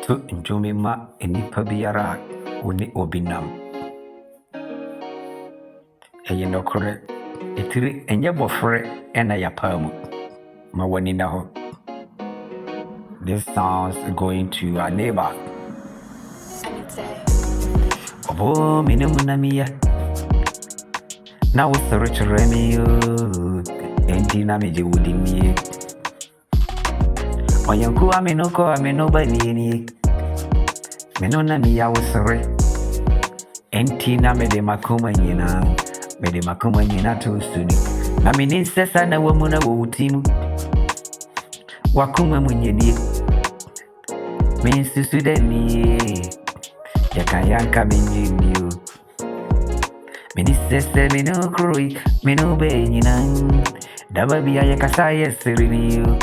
to Njumima enipa biara oni obinam. Eye nokore etiri enye bofre ena yapamu ma wani na ho. This sounds going to our neighbor. Obo minumuna miya na usoro chiremi yo enti na meje wudini oyanku aminoko amino bani minuna miya usoro enti na mede makuma nyina to suni na mini sesa na wamuna wutimu wakuma munyeni minsusu deni yakayanka minjiniyo mini sese mino kroi mino benyina daba biya yakasaye siriniyo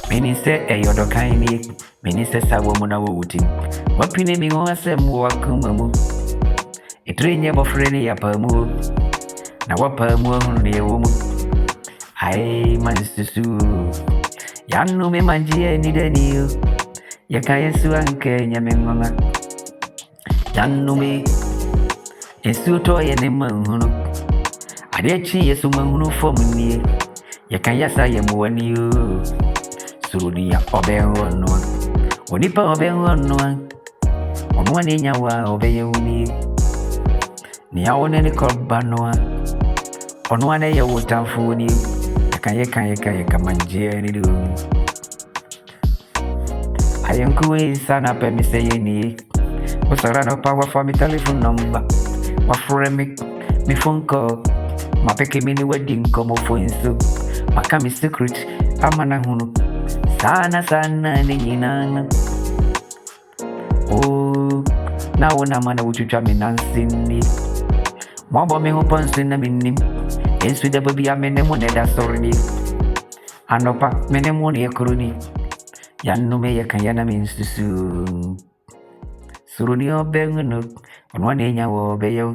mini se eyodo kaini mini sesa wamuna wutimu wapine mi wasem wakuma mu itrinye bofreni yapamu na wapamu hunu yewomu ai mansusu yanu me manjie ni deniyo yakayesu anke nyamenganga yanu me yesu to ye ne manhunu adechi yesu manhunu fomnie yakayasa ye muwaniyo surudia obenwono onipa obenwono omwani nyawa obeyuni ni awone ni korbanoa onwane ye wotamfuni yakayeka manje ni do ayankuwe sana pe mi seye ni usara no power for me telephone number wafure mi phone call mapeke mini wedding komo phone so makami secret amana hunu sana ni nyinana oh na wona mana uchucha minansini mwabo me hopansi na minim ensu de baby amene mo ne da sorni anopa mene mo ne kroni yanu me yakayana minsusu suruni obenguno onwane nyawo beyo